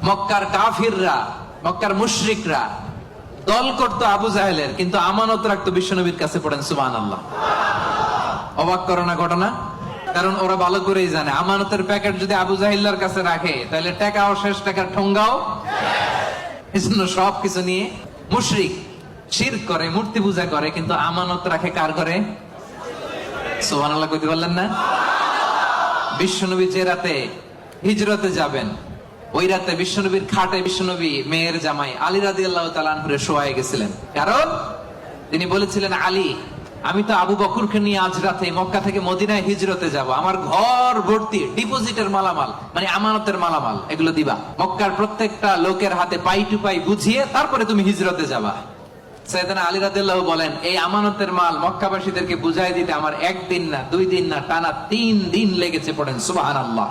মক্কার কাফিররা, মক্কার মুশরিকরা দল করতো আবু জাহেলের, কিন্তু আমানত রাখতো বিশ্বনবীর কাছে। পড়েন সুবহানাল্লাহ। অবাক করো না ঘটনা? কারণ ওরা ভালো করেই জানে আমানতের প্যাকেট যদি আবু জাহিল্লার কাছে রাখে তাহলে টাকাও শেষ, টাকার ঠোঙ্গাও। এজন্য সবকিছু নিয়ে মুশরিক শিরক করে, মূর্তি পূজা করে, কিন্তু আমানত রাখে কার ঘরে? সুবহানাল্লাহ কইতে পারলেন না? বিশ্বনবী যে রাতে হিজরতে যাবেন, ওই রাতে বিশ্বনবীর খাটে বিশ্বনবী মেয়ের জামাই আলী রাদিয়াল্লাহু তাআলা আনহুরে শোয়ায় গেছিলেন। কারণ তিনি বলেছিলেন, আলী, আমি তো আবু বকরকে নিয়ে আজ রাতে মক্কা থেকে মদিনায় হিজরতে যাব, আমার ঘর ভর্তি ডিপোজিটের মালামাল, মানে আমানতের মালামাল, এগুলো দিবা। মক্কার প্রত্যেকটা লোকের হাতে পাই টু পাই বুঝিয়ে তারপরে তুমি হিজরতে যাবা। সাইয়েদনা আলী রাদিয়াল্লাহু বলেন, এই আমানতের মাল মক্কাবাসীদেরকে বুঝাই দিতে আমার 1 দিন না 2 দিন না টানা 3 দিন লেগেছে। পড়েন সুবহানাল্লাহ।